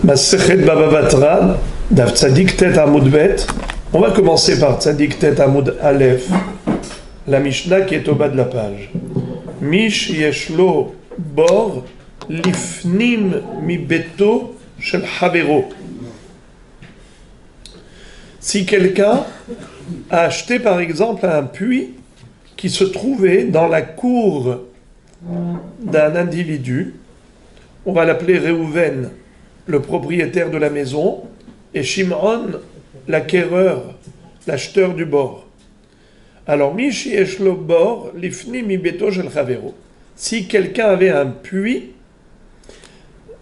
Masechet Baba Batra, Daf Tzadik Tet Amud Bet. On va commencer par Tzadik Tet Amud Aleph, la Mishnah qui est au bas de la page. Mish Yeshlo Bor Lifnim Mi Beto Shel Havero. Si quelqu'un a acheté par exemple un puits qui se trouvait dans la cour d'un individu, on va l'appeler Réhouven, le propriétaire de la maison, et Shimon, l'acquéreur, l'acheteur du bord. Alors, Mishi Eshlo Bor, Lifni Mi Beto Shel Havero. Si quelqu'un avait un puits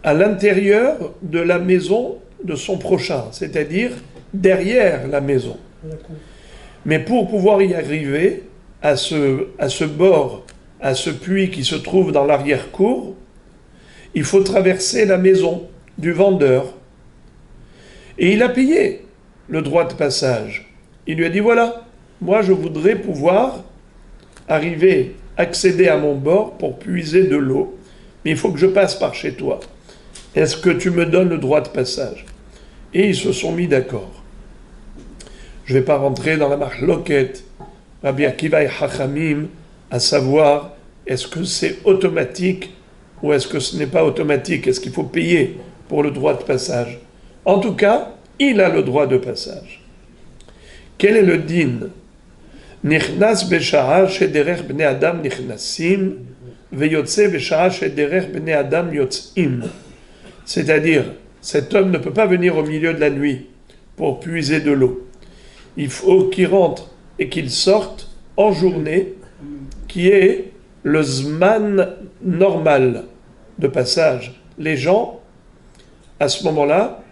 à l'intérieur de la maison de son prochain, c'est-à-dire derrière la maison. Mais pour pouvoir y arriver, à ce bord, à ce puits qui se trouve dans l'arrière-cour, il faut traverser la maison du vendeur. Et il a payé le droit de passage. Il lui a dit, voilà, moi je voudrais pouvoir arriver, accéder à mon bord pour puiser de l'eau, mais il faut que je passe par chez toi. Est-ce que tu me donnes le droit de passage? Et ils se sont mis d'accord. Je ne vais pas rentrer dans la mahloket, Rabbi Akiva et Hachamim, à savoir, est-ce que c'est automatique ou est-ce que ce n'est pas automatique? Est-ce qu'il faut payer pour le droit de passage? En tout cas, il a le droit de passage. Quel est le din? Nichnas besha'a shederech bnei adam nichnasim veyotze besha'a shederech bnei adam yotzim. C'est-à-dire, cet homme ne peut pas venir au milieu de la nuit pour puiser de l'eau. Il faut qu'il rentre et qu'il sorte en journée, qui est le zman normal de passage. Les gens, à ce moment-là,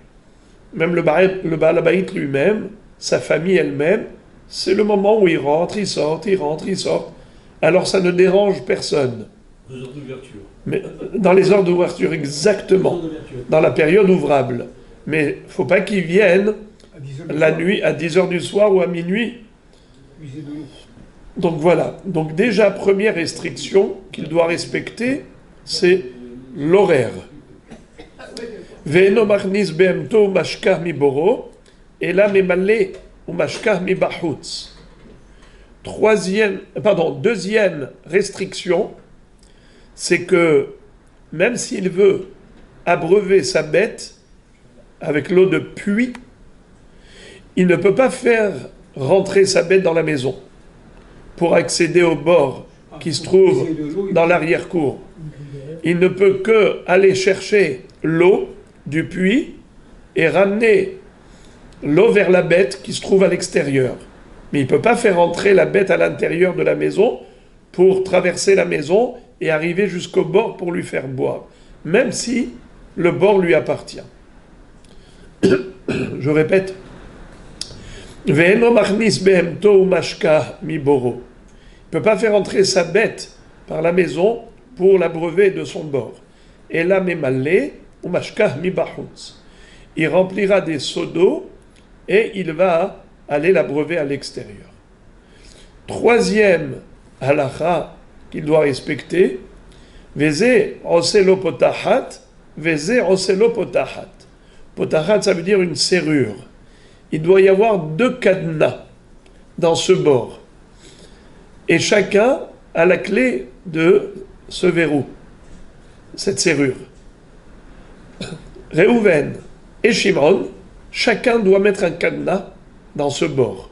même le Baal Habayit lui-même, sa famille elle-même, c'est le moment où ils rentrent, ils sortent, ils rentrent, ils sortent. Alors ça ne dérange personne. Les heures d'ouverture. Mais dans les heures d'ouverture, exactement. Dans la période ouvrable. Mais il ne faut pas qu'ils viennent la nuit, à 10h du soir ou à minuit. Donc voilà. Donc déjà, première restriction qu'il doit respecter, c'est l'horaire. Ve'eno machnis behemto mashkah mi boro, et la memale ou mashkah mi bahutz. Deuxième restriction, c'est que même s'il veut abreuver sa bête avec l'eau de puits, il ne peut pas faire rentrer sa bête dans la maison pour accéder au bord qui se trouve dans l'arrière-cour. Il ne peut que aller chercher l'eau du puits et ramener l'eau vers la bête qui se trouve à l'extérieur. Mais il ne peut pas faire entrer la bête à l'intérieur de la maison pour traverser la maison et arriver jusqu'au bord pour lui faire boire, même si le bord lui appartient. Je répète. Il ne peut pas faire entrer sa bête par la maison pour l'abreuver de son bord. Et là, il remplira des seaux d'eau et il va aller l'abreuver à l'extérieur. Troisième halakha qu'il doit respecter, Veze oselo potahat, Veze oselo potahat. Potahat, ça veut dire une serrure. Il doit y avoir 2 cadenas dans ce bord. Et chacun a la clé de ce verrou, cette serrure. Réhouven et Shimon, chacun doit mettre un cadenas dans ce bord.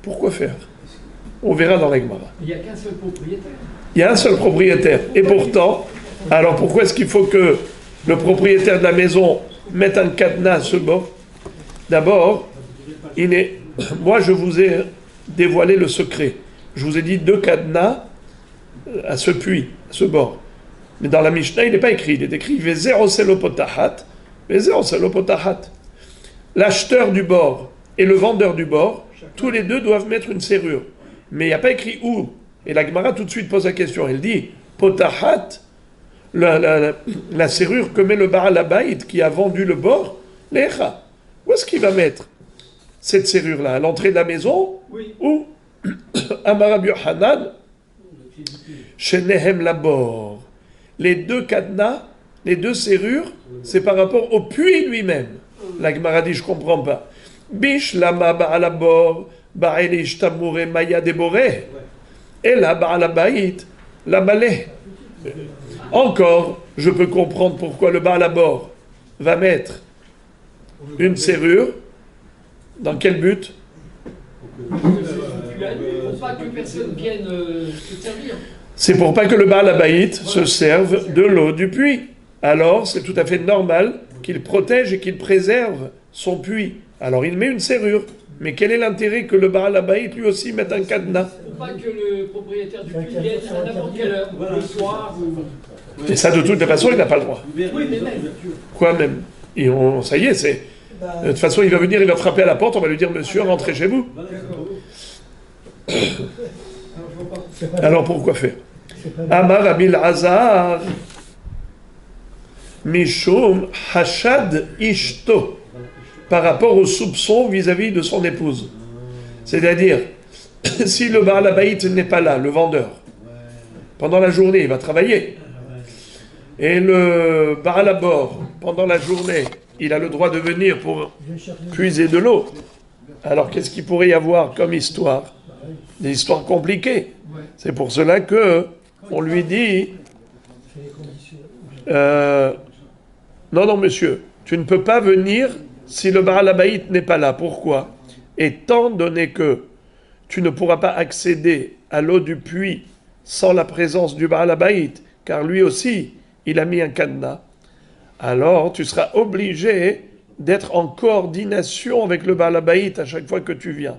Pourquoi faire? On verra dans la Gemara. Il n'y a qu'un seul propriétaire. Il y a un seul propriétaire. Et pourtant, alors pourquoi est-ce qu'il faut que le propriétaire de la maison mette un cadenas à ce bord? D'abord, moi je vous ai dévoilé le secret. Je vous ai dit 2 cadenas à ce puits, à ce bord. Mais dans la Mishnah, il n'est pas écrit. Il est écrit Vezer oselo potahat, Vezer oselo potahat. L'acheteur du bord et le vendeur du bord, tous les deux doivent mettre une serrure. Mais il n'y a pas écrit où. Et la Gemara tout de suite pose la question. Elle dit potahat, la serrure que met le Baal Habayit qui a vendu le bord, lecha. Où est-ce qu'il va mettre cette serrure-là? À l'entrée de la maison? Oui. Ou Amar Rabbi Yochanan, Shenehem Labor. Les 2 cadenas les deux serrures, c'est par rapport au puits lui-même. La Gemara dit, je comprends pas. Bish lama ba'alabor ba'el ishtamure maya debore. Et là, ba'alabait, la balai. Encore, je peux comprendre pourquoi le ba'alabor va mettre une serrure. Dans quel but? Pour pas que personne vienne se servir. C'est pour pas que le Baal Habayit se serve de l'eau du puits. Alors, c'est tout à fait normal qu'il protège et qu'il préserve son puits. Alors, il met une serrure. Mais quel est l'intérêt que le Baal Habayit lui aussi mette un cadenas? Pour pas que le propriétaire du puits vienne à n'importe quelle heure, le soir ou... Et ça, de toute façon, il n'a pas le droit. Oui, mais même. Quoi même? Ça y est, c'est... De toute façon, il va venir, il va frapper à la porte, on va lui dire, monsieur, rentrez chez vous. Alors pourquoi faire? Amar Abil Hazar Mishum Hashad Ishto, par rapport au soupçon vis-à-vis de son épouse. C'est-à-dire, si le Baal Habayit n'est pas là, le vendeur, pendant la journée, il va travailler. Et le Baal Habor, pendant la journée, il a le droit de venir pour puiser de l'eau. Alors qu'est-ce qu'il pourrait y avoir comme histoire? Des histoires compliquées. C'est pour cela que on lui dit non monsieur, tu ne peux pas venir si le Baal Habayit n'est pas là. Pourquoi? Étant donné que tu ne pourras pas accéder à l'eau du puits sans la présence du Baal Habayit, car lui aussi il a mis un cadenas, alors tu seras obligé d'être en coordination avec le Baal Habayit à chaque fois que tu viens.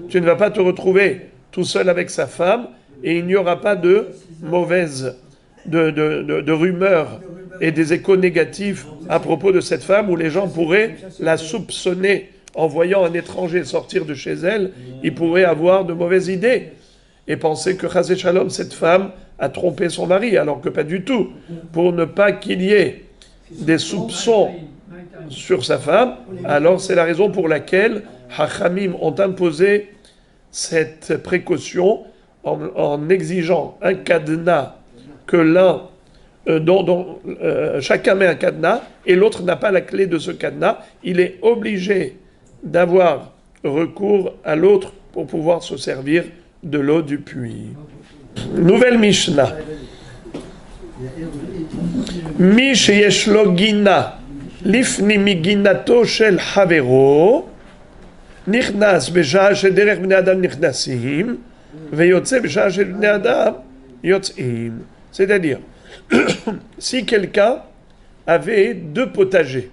Tu ne vas pas te retrouver tout seul avec sa femme et il n'y aura pas de mauvaises, de rumeurs et des échos négatifs à propos de cette femme où les gens pourraient la soupçonner en voyant un étranger sortir de chez elle. Ils pourraient avoir de mauvaises idées et penser que Chazé Shalom, cette femme, a trompé son mari, alors que pas du tout. Pour ne pas qu'il y ait des soupçons sur sa femme, alors c'est la raison pour laquelle Hachamim ont imposé cette précaution en exigeant un cadenas que l'un, dont chacun met un cadenas et l'autre n'a pas la clé de ce cadenas. Il est obligé d'avoir recours à l'autre pour pouvoir se servir de l'eau du puits. Nouvelle Mishnah. Mi sheyesh lo gina lifni miginato shel havero nichnas בשעה שדרך בני אדם נכנסים ויוצא בשעה שבני אדם יוצאים. C'est-à-dire, si quelqu'un avait deux potagers,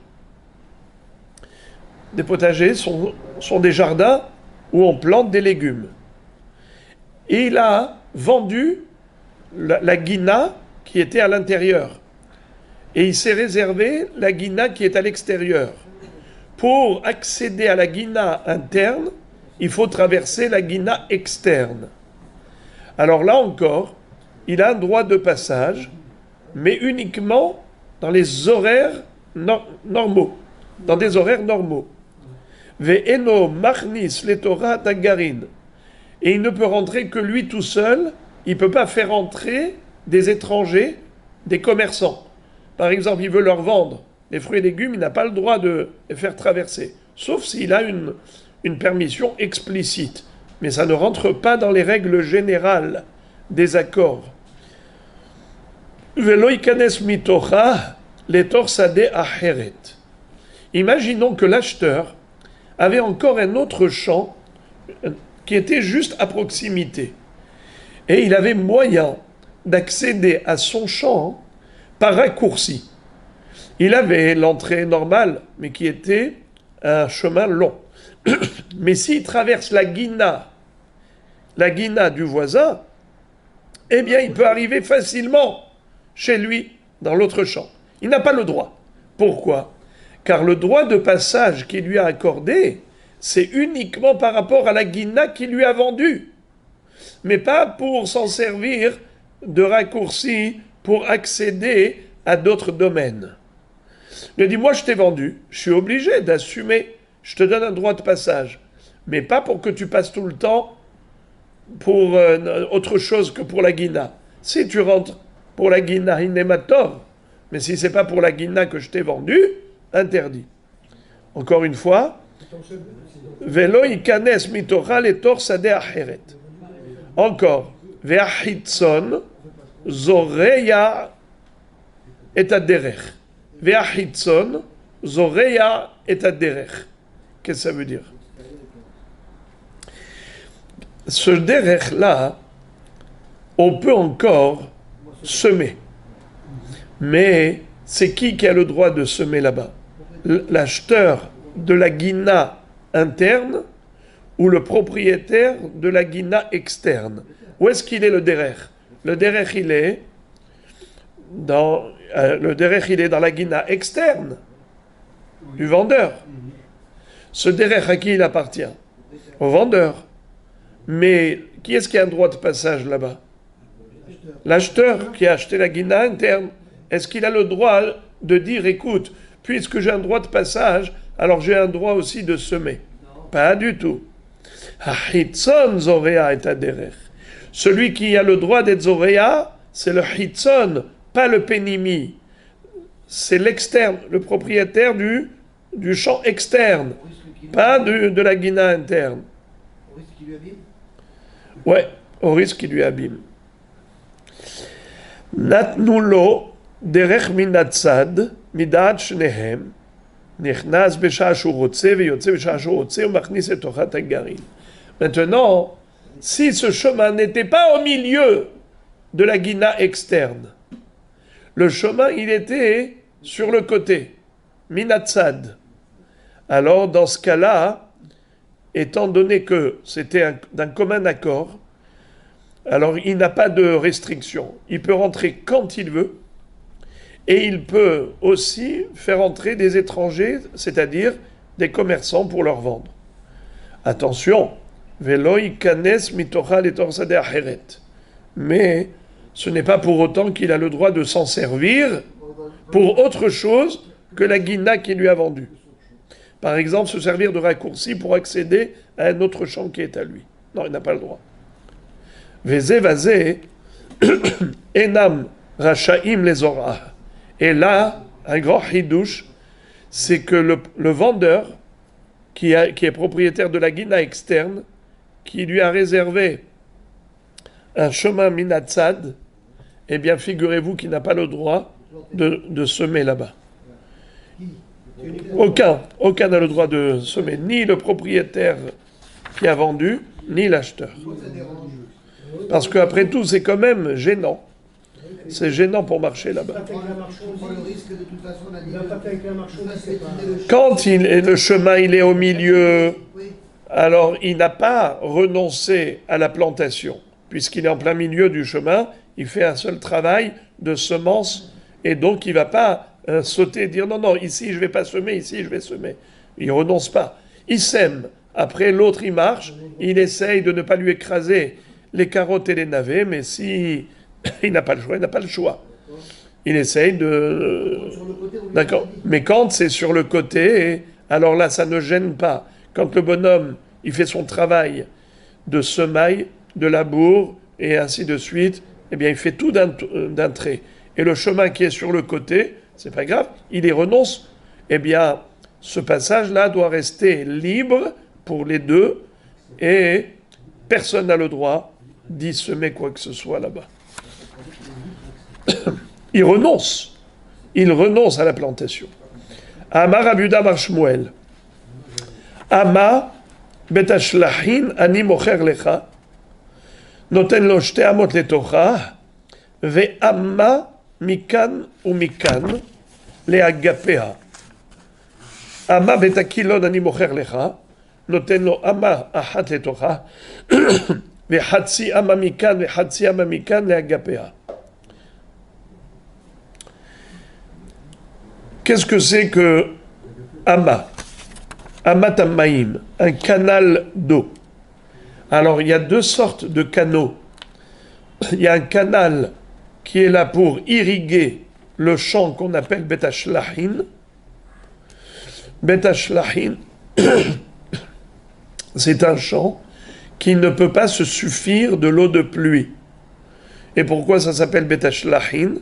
des potagers sont des jardins où on plante des légumes, et il a vendu la guina qui était à l'intérieur, et il s'est réservé la guina qui est à l'extérieur. Pour accéder à la guina interne, il faut traverser la guina externe. Alors là encore, il a un droit de passage, mais uniquement dans les horaires normaux, dans des horaires normaux. Ve'eno machnis le Torah tagarin. Et il ne peut rentrer que lui tout seul, il ne peut pas faire entrer des étrangers, des commerçants. Par exemple, il veut leur vendre les fruits et légumes, il n'a pas le droit de les faire traverser, sauf s'il a une permission explicite. Mais ça ne rentre pas dans les règles générales des accords. Imaginons que l'acheteur avait encore un autre champ qui était juste à proximité. Et il avait moyen d'accéder à son champ par raccourci. Il avait l'entrée normale, mais qui était un chemin long. Mais s'il traverse la guina du voisin, eh bien, il peut arriver facilement chez lui, dans l'autre champ. Il n'a pas le droit. Pourquoi? Car le droit de passage qu'il lui a accordé, c'est uniquement par rapport à la guina qu'il lui a vendue, mais pas pour s'en servir de raccourci pour accéder à d'autres domaines. Il a dit, moi je t'ai vendu, je suis obligé d'assumer, je te donne un droit de passage, mais pas pour que tu passes tout le temps pour autre chose que pour la guina. Si tu rentres pour la guina inémator, Mais si c'est pas pour la guina que je t'ai vendue, interdit. Encore une fois, velo ikanes mitocha letor sadeh acheret. Encore, ve'achitzon zoreya et aderech. Ve'achitzon zoreya et aderech. Qu'est-ce que ça veut dire? Ce derech-là, on peut encore semer. Mais c'est qui a le droit de semer là-bas? L'acheteur de la guina interne ou le propriétaire de la guina externe? Où est-ce qu'il est le derech? Le derech, il est dans la guina externe du vendeur. Ce derech, à qui il appartient? Au vendeur. Mais qui est-ce qui a un droit de passage là-bas? L'acheteur qui a acheté la guina interne. Est-ce qu'il a le droit de dire, écoute, puisque j'ai un droit de passage, alors j'ai un droit aussi de semer? Pas du tout. Hitzon zorea et aderech. Celui qui a le droit d'être zorea, c'est le hitzon, pas le penimi. C'est l'externe, le propriétaire du champ externe, pas de la guina interne. Au risque qu'il lui abîme? Ouais, au risque qu'il lui abîme. Natnulo derech minatzad midad shnehem nichnas b'shah shu rotze veyotze b'shah shu rotze umachnis et tochat hagarin. Maintenant, si ce chemin n'était pas au milieu de la guina externe, le chemin il était sur le côté, minatzad. Alors dans ce cas-là, étant donné que c'était d'un commun accord, alors il n'a pas de restriction. Il peut rentrer quand il veut et il peut aussi faire entrer des étrangers, c'est-à-dire des commerçants pour leur vendre. Attention, velo ikanes mitocha letor sadeh acheret. Mais ce n'est pas pour autant qu'il a le droit de s'en servir pour autre chose que la guina qu'il lui a vendue. Par exemple, se servir de raccourci pour accéder à un autre champ qui est à lui. Non, il n'a pas le droit. Veze vazé, enam rachaim les orah. Et là, un grand hidouche, c'est que le vendeur, qui est propriétaire de la guina externe, qui lui a réservé un chemin minatzad, eh bien, figurez-vous qu'il n'a pas le droit de semer là-bas. Aucun n'a le droit de semer, ni le propriétaire qui a vendu, ni l'acheteur. Parce qu'après tout, c'est quand même gênant. C'est gênant pour marcher là-bas. Quand le chemin il est au milieu, alors il n'a pas renoncé à la plantation. Puisqu'il est en plein milieu du chemin, il fait un seul travail de semence, et donc il ne va pas sauter et dire non, ici je ne vais pas semer, ici je vais semer. Il ne renonce pas. Il sème. Après, l'autre, il marche, il essaye de ne pas lui écraser les carottes et les navets, mais si il n'a pas le choix, il essaye de... D'accord. Mais quand c'est sur le côté, alors là, ça ne gêne pas. Quand le bonhomme, il fait son travail de semaille, de labour, et ainsi de suite, eh bien, il fait tout d'un trait. Et le chemin qui est sur le côté, c'est pas grave, il y renonce. Eh bien, ce passage-là doit rester libre pour les deux, et personne n'a le droit d'y semer quoi que ce soit là-bas. Il renonce à la plantation. Amar Abuda Bar Shmuel. Ama betashlahin ani mocher lecha noten lo shte amot letocha ve'ama mikan umikan leagapea. Ama betakilon ani mocher lecha noten lo ama achat letocha ve'chatzi ama mikan ve'chatzi ama mikan leagapea. Qu'est-ce que c'est que Ama? Amat Amaïm, un canal d'eau. Alors, il y a deux sortes de canaux. Il y a un canal qui est là pour irriguer le champ qu'on appelle Betashlahin. Betashlahin, c'est un champ qui ne peut pas se suffire de l'eau de pluie. Et pourquoi ça s'appelle Betashlahin?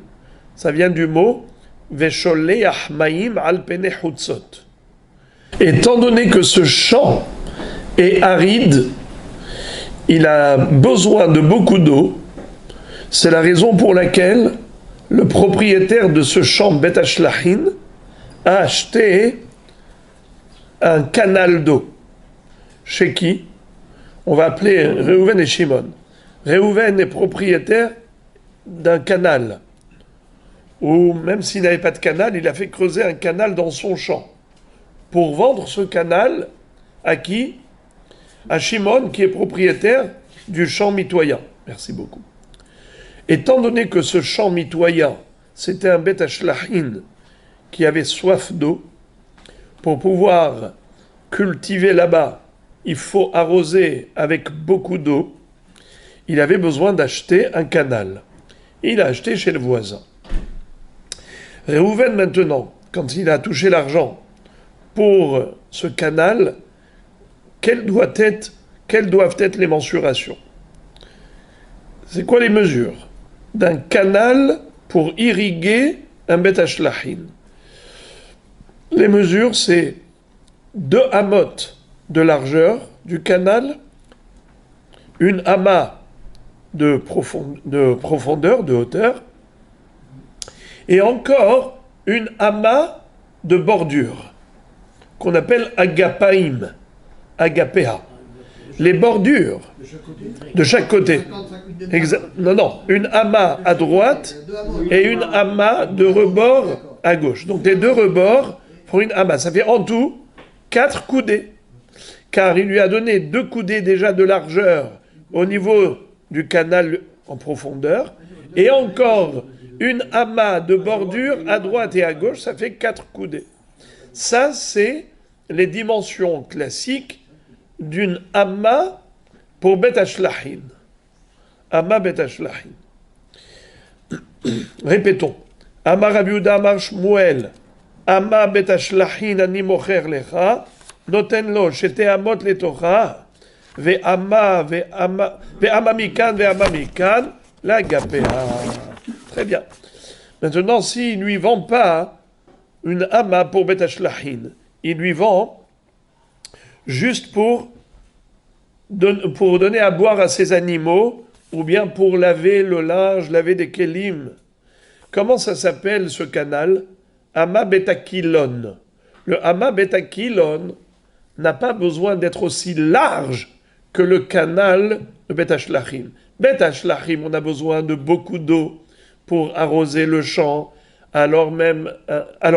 Ça vient du mot vesholeach maim al pene chutzot. Étant donné que ce champ est aride, il a besoin de beaucoup d'eau. C'est la raison pour laquelle le propriétaire de ce champ Bet Hashlachin a acheté un canal d'eau. Chez qui? On va appeler Réhouven et Shimon. Réhouven est propriétaire d'un canal. Ou même s'il n'avait pas de canal, il a fait creuser un canal dans son champ. Pour vendre ce canal à qui? À Shimon, qui est propriétaire du champ mitoyen. Merci beaucoup. Étant donné que ce champ mitoyen, c'était un Bet Hashlachin qui avait soif d'eau, pour pouvoir cultiver là-bas, il faut arroser avec beaucoup d'eau. Il avait besoin d'acheter un canal. Il a acheté chez le voisin. Réhouven, maintenant, quand il a touché l'argent pour ce canal, quelles doivent être les mensurations? C'est quoi les mesures d'un canal pour irriguer un Bet Hashlachin? Les mesures, c'est 2 amotes de largeur du canal, une ama de profondeur, de hauteur, et encore une ama de bordure, qu'on appelle agapaim, agapéa. Les bordures de chaque côté. Non, une ama à droite et une ama de rebord à gauche. Donc les 2 rebords pour une ama. Ça fait en tout 4 coudées. Car il lui a donné 2 coudées déjà de largeur au niveau du canal en profondeur. Et encore une ama de bordure à droite et à gauche. Ça fait 4 coudées. Ça, c'est les dimensions classiques d'une amma pour Bet Hashlachin. Amma Bet Hashlachin. Répétons. Amma Rabbi Yehuda Amar Shmuel. Amma Bet Hashlachin ani mocher lecha. Noten lo shete amot letocha. Ve'amma mikan ve'amma mikan. La gapea. Très bien. Maintenant, s'il ne lui vend pas une amma pour Bet Hashlachin, il lui vend juste pour donner à boire à ses animaux, ou bien pour laver le linge, laver des kélim. Comment ça s'appelle ce canal? Amma betakilon. Le Amma betakilon n'a pas besoin d'être aussi large que le canal de Bet Hashlachin. Bet Hashlachin, on a besoin de beaucoup d'eau pour arroser le champ. Alors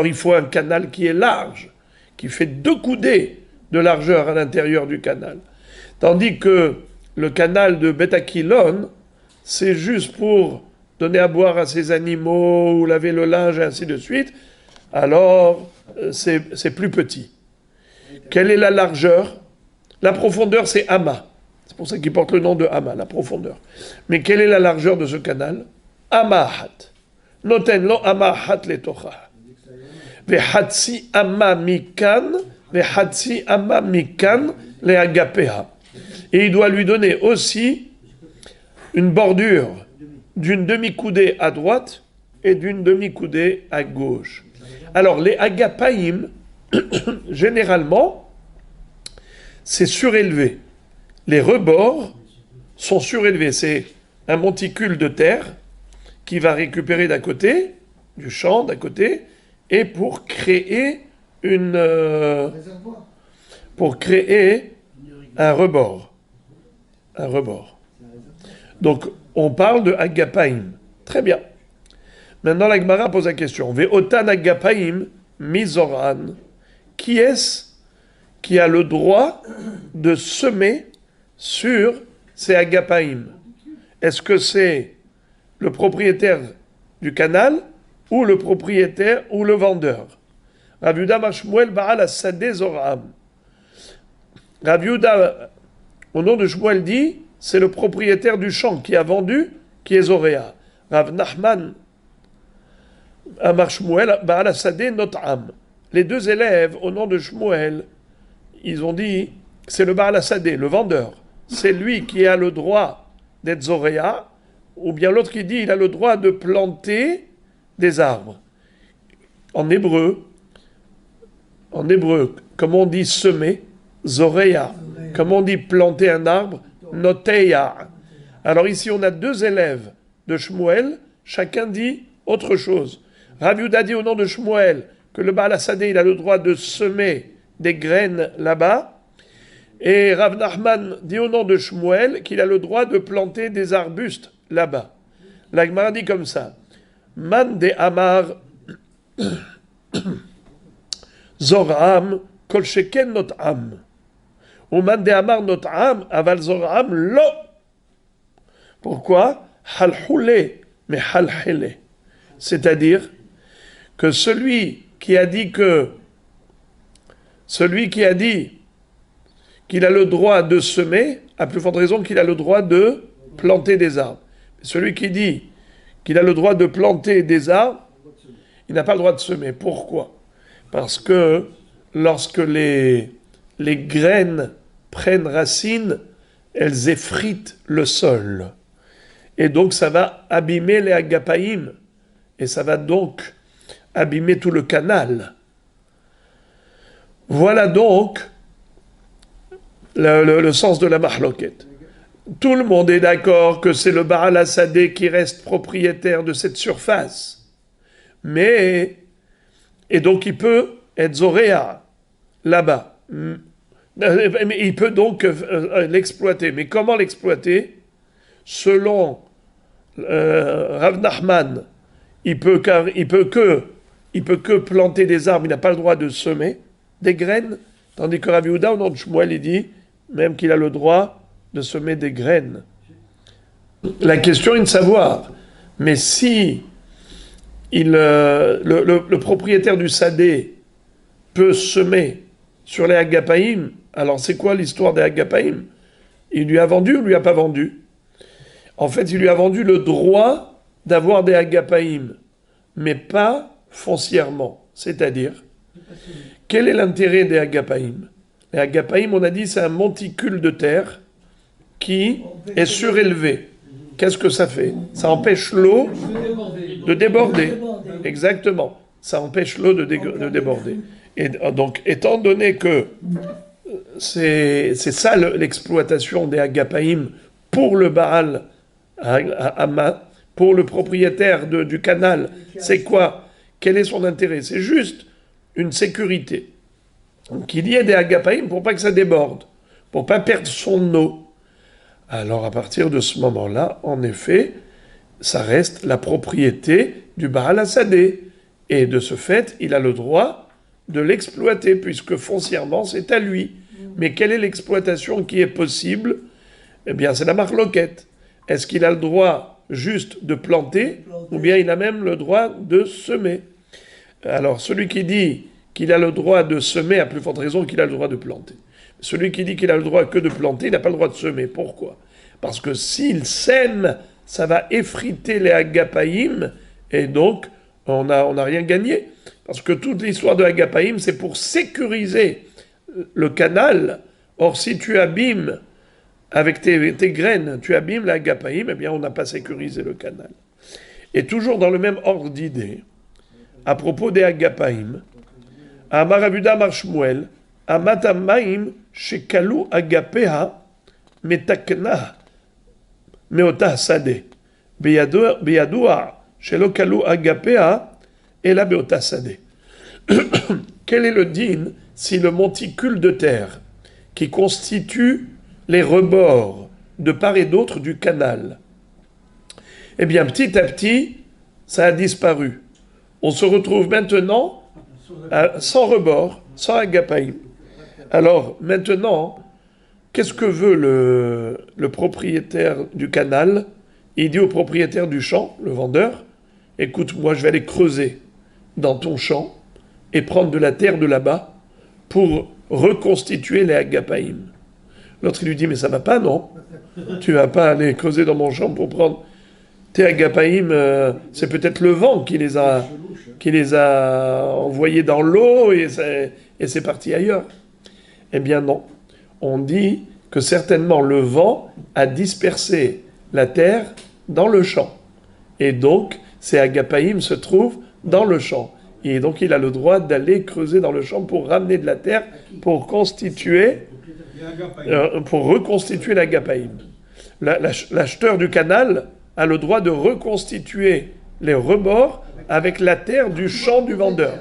il faut un canal qui est large, qui fait 2 coudées de largeur à l'intérieur du canal. Tandis que le canal de Bet Hakilon, c'est juste pour donner à boire à ses animaux, ou laver le linge, et ainsi de suite. Alors, c'est plus petit. Quelle est la largeur? La profondeur, c'est Amma. C'est pour ça qu'il porte le nom de Amma, la profondeur. Mais quelle est la largeur de ce canal? Amahat. Noten lo amahat letocha. Vehatsi amma mikan. Vehatsi amma mikan le agapea. Et il doit lui donner aussi une bordure d'une demi-coudée à droite et d'une demi-coudée à gauche. Alors, les agapaim, généralement, c'est surélevé. Les rebords sont surélevés. C'est un monticule de terre qui va récupérer d'à côté, du champ d'à côté, et pour créer un rebord. Un rebord. Donc, on parle de agapaim. Très bien. Maintenant, la Gemara pose la question. Ve'otan agapaim mizoran. Qui est-ce qui a le droit de semer sur ces agapaim? Est-ce que c'est le propriétaire du canal ou le propriétaire ou le vendeur? Rabbi Yehuda Amar Shmuel Baal Asadeh Zoram. Rabbi Yehuda, au nom de Shmuel, dit c'est le propriétaire du champ qui a vendu, qui est Zoréa. Rav Nachman Amar Shmuel Baal Asadeh Notam. Les 2 élèves, au nom de Shmuel, ils ont dit c'est le Baal Asadeh, le vendeur. C'est lui qui a le droit d'être Zoréa, ou bien l'autre qui dit il a le droit de planter des arbres. en hébreu, comme on dit semer, zoreya. Comme on dit planter un arbre, noteya. Alors ici, on a deux élèves de Shmuel, chacun dit autre chose. Rav Yehuda dit au nom de Shmuel que le Baal Hasadeh, il a le droit de semer des graines là-bas. Et Rav Nachman dit au nom de Shmuel qu'il a le droit de planter des arbustes là-bas. La Gemara dit comme ça. Man de Amar Zoram kol sheken not am. Ou man de Amar not am aval Zoram lo. Pourquoi? Halhule mais halhele. C'est-à-dire que celui qui a dit qu'il a le droit de semer, a plus forte raison qu'il a le droit de planter des arbres. Celui qui dit qu'il a le droit de planter des arbres, il n'a pas le droit de semer. Pourquoi? Parce que lorsque les graines prennent racine, elles effritent le sol. Et donc ça va abîmer les agapaïm. Et ça va donc abîmer tout le canal. Voilà donc le sens de la mahloket. Tout le monde est d'accord que c'est le Baal Hasadeh qui reste propriétaire de cette surface. Et donc il peut être zoréa là-bas. Mais il peut donc l'exploiter. Mais comment l'exploiter? Selon Rav Nachman, il peut que planter des arbres, il n'a pas le droit de semer des graines, tandis que Rav Yehuda, au nom de Shmuel, il dit même qu'il a le droit de semer des graines. La question est de savoir, mais si le propriétaire du Sadeh peut semer sur les agapaïm, alors c'est quoi l'histoire des agapaïm? Il lui a vendu ou lui a pas vendu? En fait, il lui a vendu le droit d'avoir des agapaïm, mais pas foncièrement. C'est-à-dire, quel est l'intérêt des agapaïm? Les agapaïm, on a dit, c'est un monticule de terre qui est surélevé. Qu'est-ce que ça fait? Ça empêche l'eau de déborder. Exactement. Ça empêche l'eau de déborder. Et donc, étant donné que c'est ça l'exploitation des agapaïm pour le Baal Hama, pour le propriétaire du canal, c'est quoi? Quel est son intérêt? C'est juste une sécurité. Qu'il y ait des agapaïm pour pas que ça déborde, pour pas perdre son eau. Alors à partir de ce moment-là, en effet, ça reste la propriété du Baal Hasadeh. Et de ce fait, il a le droit de l'exploiter, puisque foncièrement, c'est à lui. Mais quelle est l'exploitation qui est possible? Eh bien, c'est la marloquette. Est-ce qu'il a le droit juste de planter, ou bien il a même le droit de semer? Alors, celui qui dit qu'il a le droit de semer a plus forte raison qu'il a le droit de planter. Celui qui dit qu'il a le droit que de planter, il n'a pas le droit de semer. Pourquoi? Parce que s'il sème, ça va effriter les agapaïm, et donc on n'a rien gagné. Parce que toute l'histoire de agapaïm, c'est pour sécuriser le canal. Or, si tu abîmes avec tes graines, tu abîmes l'agapaïm, eh bien on n'a pas sécurisé le canal. Et toujours dans le même ordre d'idée, à propos des agapaïm, Amar Rav Yehuda Amar Shmuel, Amatamaim shekalu agapea metakna meota sadeh beyadua shelo kalu agapea ela beota sadeh. Quel est le din si le monticule de terre qui constitue les rebords de part et d'autre du canal, eh bien petit à petit ça a disparu. On se retrouve maintenant sans rebord, sans agapaïm. Alors maintenant, qu'est-ce que veut le propriétaire du canal? Il dit au propriétaire du champ, le vendeur, écoute, moi je vais aller creuser dans ton champ et prendre de la terre de là-bas pour reconstituer les agapaïm. L'autre il lui dit, mais ça va pas, non? Tu vas pas aller creuser dans mon champ pour prendre tes agapaïm, c'est peut-être le vent qui les a envoyés dans l'eau et c'est parti ailleurs. Eh bien non. On dit que certainement le vent a dispersé la terre dans le champ. Et donc, ces agapaïm se trouvent dans le champ. Et donc il a le droit d'aller creuser dans le champ pour ramener de la terre, pour reconstituer l'agapaïm. L'acheteur du canal a le droit de reconstituer les rebords avec la terre du champ du vendeur.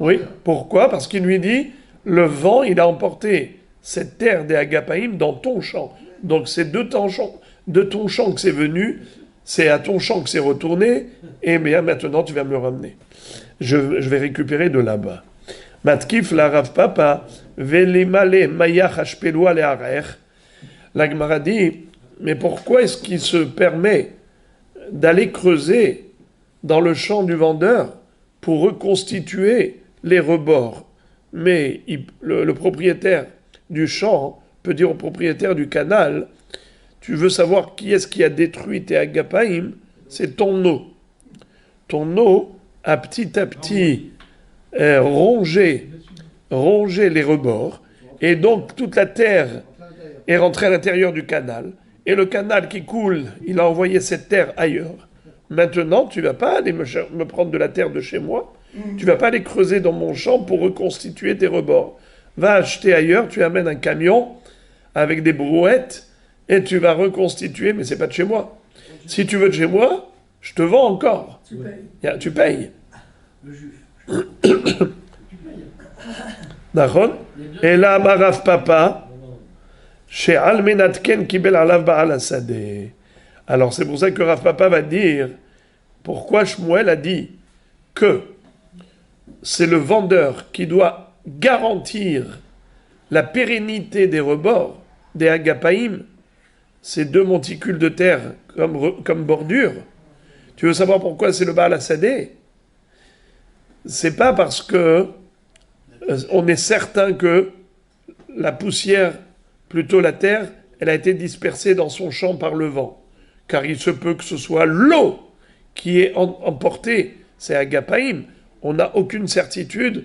Oui, pourquoi? Parce qu'il lui dit, le vent, il a emporté cette terre des agapaïm dans ton champ. Donc c'est de ton champ que c'est venu, c'est à ton champ que c'est retourné, et bien maintenant tu vas me le ramener. Je vais récupérer de là-bas. Matkif la Rav Papa, velimale mayach hashpelua le'arer. La Gemara dit, mais pourquoi est-ce qu'il se permet d'aller creuser dans le champ du vendeur pour reconstituer les rebords? Mais le propriétaire du champ peut dire au propriétaire du canal, tu veux savoir qui est-ce qui a détruit tes agapaïm? C'est ton eau. Ton eau a petit rongé les rebords, et donc toute la terre est rentrée à l'intérieur du canal, et le canal qui coule, il a envoyé cette terre ailleurs. Maintenant, tu vas pas aller me prendre de la terre de chez moi, tu vas pas aller creuser dans mon champ pour reconstituer tes rebords. Va acheter ailleurs, tu amènes un camion avec des brouettes, et tu vas reconstituer, mais c'est pas de chez moi. Si tu veux de chez moi, je te vends encore. Tu payes. Le juif. D'accord? Et là, Rav Papa, chez Almenatken Kibel Alav Baal Asadeh. Alors c'est pour ça que Rav Papa va dire pourquoi Shmuel a dit que c'est le vendeur qui doit garantir la pérennité des rebords, des agapaïm, ces deux monticules de terre comme bordure. Tu veux savoir pourquoi c'est le Baal Asadeh? C'est pas parce que on est certain que la poussière, plutôt la terre, elle a été dispersée dans son champ par le vent. Car il se peut que ce soit l'eau qui ait emporté ces agapaïm. On n'a aucune certitude,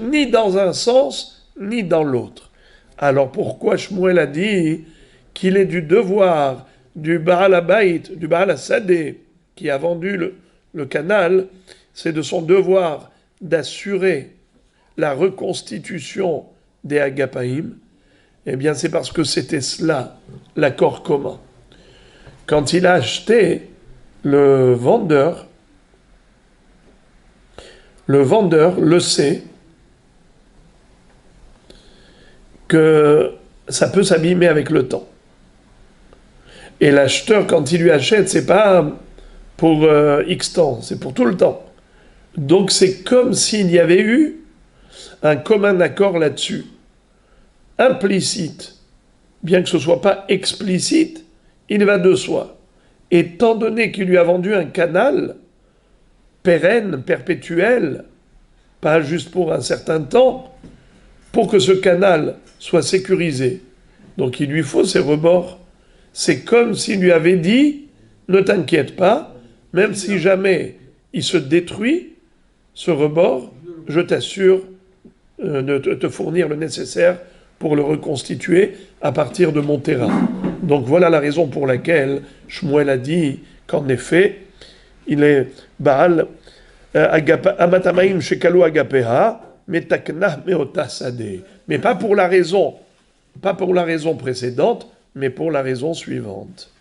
ni dans un sens, ni dans l'autre. Alors pourquoi Shmuel a dit qu'il est du devoir du Baal Habayit, du Baal Hasadeh, qui a vendu le canal, c'est de son devoir d'assurer la reconstitution des agapaïm? Eh bien, c'est parce que c'était cela, l'accord commun. Quand il a acheté, le vendeur le sait que ça peut s'abîmer avec le temps. Et l'acheteur, quand il lui achète, c'est pas pour X temps, c'est pour tout le temps. Donc c'est comme s'il y avait eu un commun accord là-dessus, implicite, bien que ce ne soit pas explicite, il va de soi. Étant donné qu'il lui a vendu un canal pérenne, perpétuel, pas juste pour un certain temps, pour que ce canal soit sécurisé. Donc il lui faut ses rebords. C'est comme s'il lui avait dit, ne t'inquiète pas, même si jamais il se détruit, ce rebord, je t'assure de te fournir le nécessaire pour le reconstituer à partir de mon terrain. Donc voilà la raison pour laquelle Shmuel a dit qu'en effet, il est Baal Amatamaim Shekalu Agapeha, Metakna Meota Sadeh. Mais pas pour la raison précédente, mais pour la raison suivante.